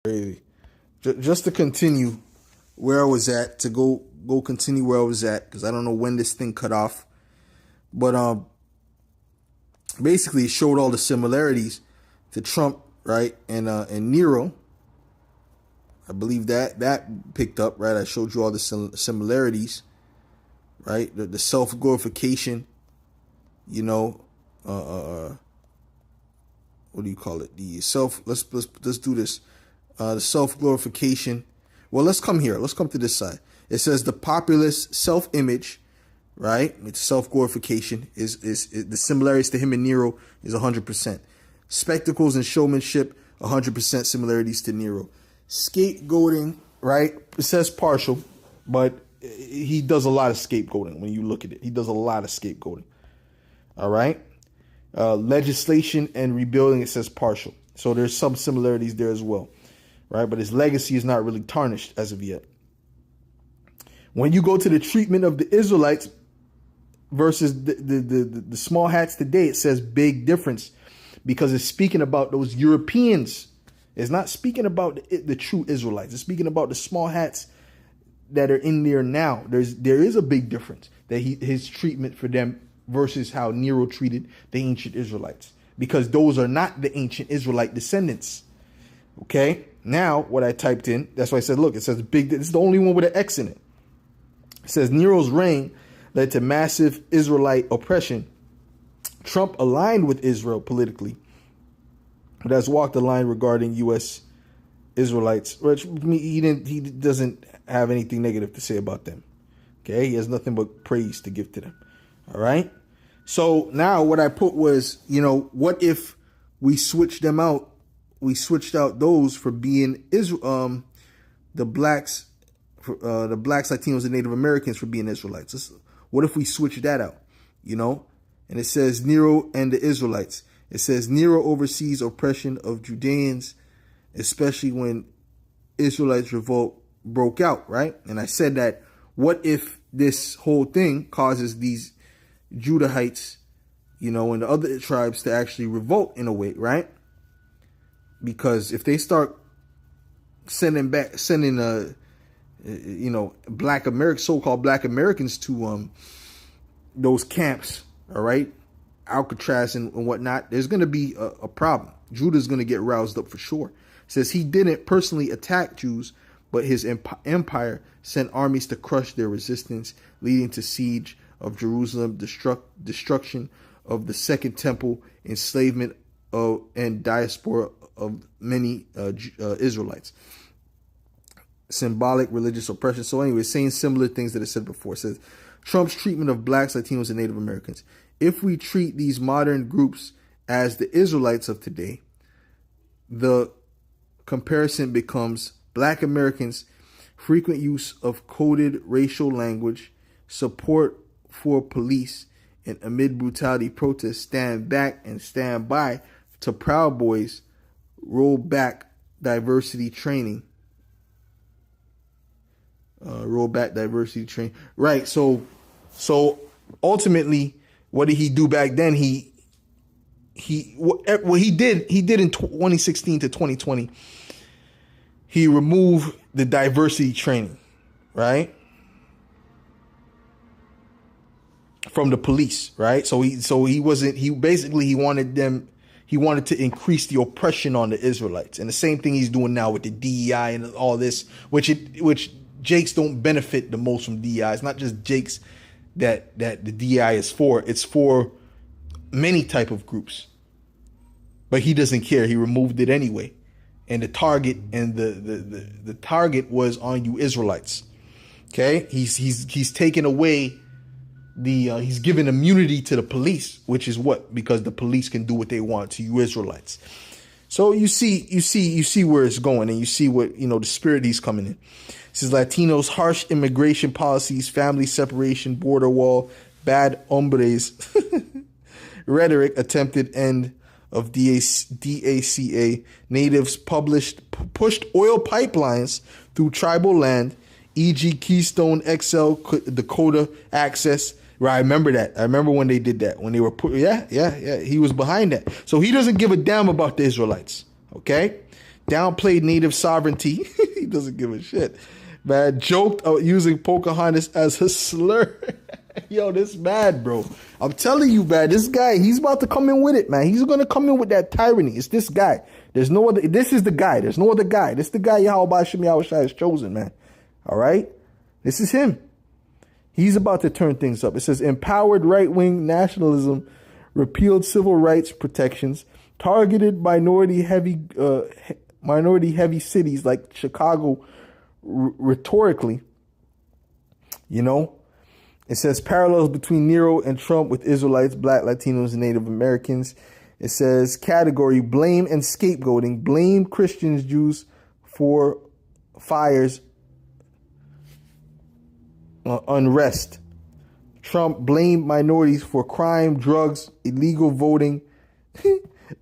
Crazy. Just to continue where I was at, to go continue where I was at, because I don't know when this thing cut off. But basically it showed all the similarities to Trump, right? And Nero. I believe that picked up, right? I showed you all the similarities, right? The self glorification, you know, what do you call it? The self. Let's do this. The self glorification. Well, let's come here. Let's come to this side. It says the populist self image, right? It's self glorification is the similarities to him and Nero is 100%. Spectacles and showmanship, 100% similarities to Nero. Scapegoating, right? It says partial, but he does a lot of scapegoating when you look at it. He does a lot of scapegoating. All right. Legislation and rebuilding, it says partial. So there's some similarities there as well, right? But his legacy is not really tarnished as of yet. When you go to the treatment of the Israelites versus the small hats today, it says big difference because it's speaking about those Europeans. It's not speaking about the true Israelites. It's speaking about the small hats that are in there now. There is a big difference that his treatment for them versus how Nero treated the ancient Israelites, because those are not the ancient Israelite descendants. Okay. Now what I typed in, that's why I said, look, it says big. It's the only one with an X in it. It says Nero's reign led to massive Israelite oppression. Trump aligned with Israel politically, but has walked the line regarding U.S. Israelites, which he doesn't have anything negative to say about them. Okay. He has nothing but praise to give to them. All right. So now what I put was, what if we switched them out? We switched out those for being the blacks, Latinos, and Native Americans for being Israelites. What if we switch that out? And it says Nero and the Israelites. It says Nero oversees oppression of Judeans, especially when Israelites revolt broke out, right? And I said that what if this whole thing causes these Judahites, and the other tribes to actually revolt in a way, right? Because if they start sending black Americans, so-called black Americans to those camps, all right, Alcatraz and whatnot, there's going to be a problem. Judah's going to get roused up for sure. It says he didn't personally attack Jews, but his empire sent armies to crush their resistance, leading to siege of Jerusalem, destruction of the Second Temple, enslavement and diaspora of many Israelites. Symbolic religious oppression. So anyway, saying similar things that I said before. It says Trump's treatment of blacks, Latinos, and Native Americans. If we treat these modern groups as the Israelites of today, the comparison becomes black Americans, frequent use of coded racial language, support for police, and amid brutality protests, stand back and stand by to Proud Boys, roll back diversity training. Right. So ultimately, what did he do back then? What he did in 2016 to 2020, he removed the diversity training, right? From the police, right? So he wanted to increase the oppression on the Israelites. And the same thing he's doing now with the DEI and all this, which Jakes don't benefit the most from DEI. It's not just Jakes that the DEI is for. It's for many type of groups. But he doesn't care. He removed it anyway. And the target the target was on you Israelites. Okay? He's taken away he's given immunity to the police, which is what? Because the police can do what they want to you Israelites. So you see where it's going, and you see what, the spirit he's coming in. It says Latinos, harsh immigration policies, family separation, border wall, bad hombres, rhetoric, attempted end of DACA, natives pushed oil pipelines through tribal land, e.g. Keystone XL, Dakota access. Right, I remember that. I remember when they did that. When they were he was behind that. So he doesn't give a damn about the Israelites. Okay? downplayed native sovereignty. He doesn't give a shit. Man, joked about using Pocahontas as a slur. Yo, this mad, bro. I'm telling you, man, this guy, he's about to come in with it, man. He's going to come in with that tyranny. It's this guy. There's no other. This is the guy. There's no other guy. This is the guy Yahweh Shem Yahushua has chosen, man. All right? This is him. He's about to turn things up. It says empowered right-wing nationalism, repealed civil rights protections, targeted minority heavy cities like Chicago rhetorically. You know, it says parallels between Nero and Trump with Israelites, Black, Latinos, and Native Americans. It says category blame and scapegoating. Blame Christians, Jews for fires, unrest. Trump blamed minorities for crime, drugs, illegal voting.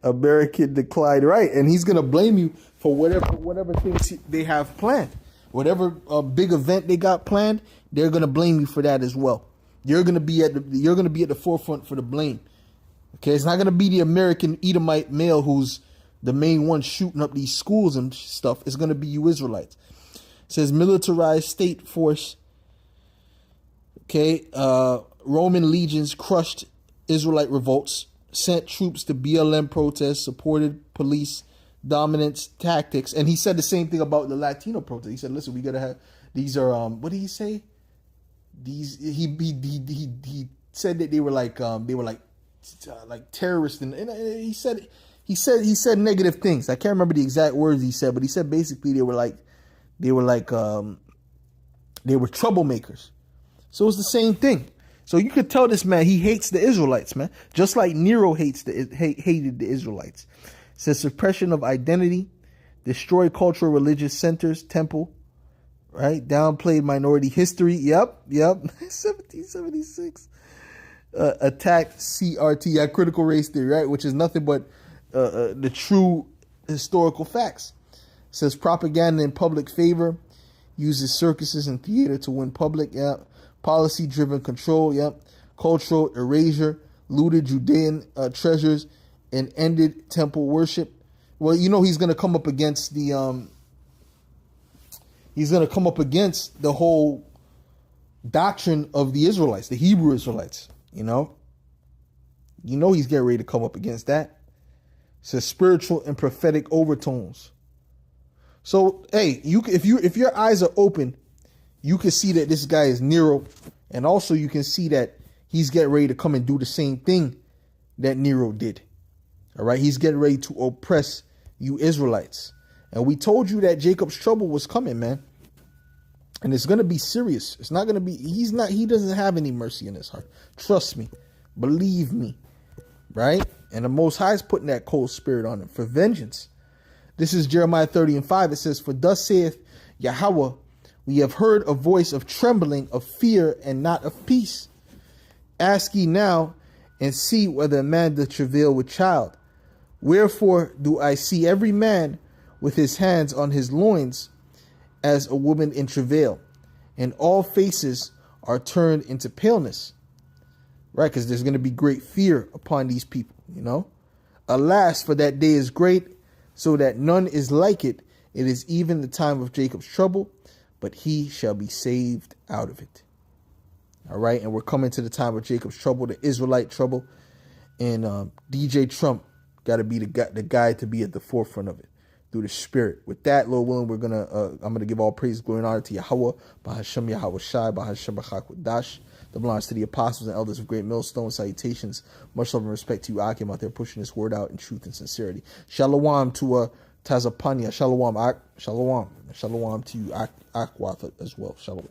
American decline, right? And he's gonna blame you for whatever things they have planned, whatever big event they got planned. They're gonna blame you for that as well. You're gonna be at the forefront for the blame. Okay, it's not gonna be the American Edomite male who's the main one shooting up these schools and stuff. It's gonna be you Israelites. It says militarized state force. Okay, Roman legions crushed Israelite revolts, sent troops to BLM protests, supported police dominance tactics, and he said the same thing about the Latino protests. He said, "Listen, we gotta have these are what did he say? These he said that they were like terrorists, and he said negative things. I can't remember the exact words he said, but he said basically they were troublemakers. So it's the same thing. So you could tell this man, he hates the Israelites, man. Just like Nero hated the Israelites. It says suppression of identity, destroy cultural religious centers, temple, right? Downplayed minority history. Yep. 1776. Attack CRT, critical race theory, right? Which is nothing but the true historical facts. It says propaganda in public favor, uses circuses and theater to win public, policy-driven control, cultural erasure, looted Judean treasures, and ended temple worship. Well, you know he's going to come up against the whole doctrine of the Israelites, the Hebrew Israelites. You know he's getting ready to come up against that. It says spiritual and prophetic overtones. So hey, if your eyes are open, you can see that this guy is Nero, and also you can see that he's getting ready to come and do the same thing that Nero did. All right, he's getting ready to oppress you Israelites. And we told you that Jacob's trouble was coming, man. And it's going to be serious. It's not going to be, he doesn't have any mercy in his heart. Trust me. Believe me. Right? And the Most High is putting that cold spirit on him for vengeance. This is Jeremiah 30:5. It says, for thus saith Yahweh, we have heard a voice of trembling, of fear, and not of peace. Ask ye now, and see whether a man doth travail with child. Wherefore do I see every man with his hands on his loins, as a woman in travail, and all faces are turned into paleness. Right? Because there's going to be great fear upon these people, Alas, for that day is great, so that none is like it. It is even the time of Jacob's trouble, but he shall be saved out of it. All right, and we're coming to the time of Jacob's trouble, the Israelite trouble, and DJ Trump got to be the guy to be at the forefront of it through the Spirit. With that, Lord willing, I'm gonna give all praise, glory, and honor to Yahweh, Bahashem Yahweh Shai, Bahashem Bachakwadash, the belongs to the apostles and elders of Great Millstone. Salutations, much love and respect to you, Akim, out there pushing this word out in truth and sincerity. Shalom to Tazapanya, Shalom to you, Akwath as well. Shalom.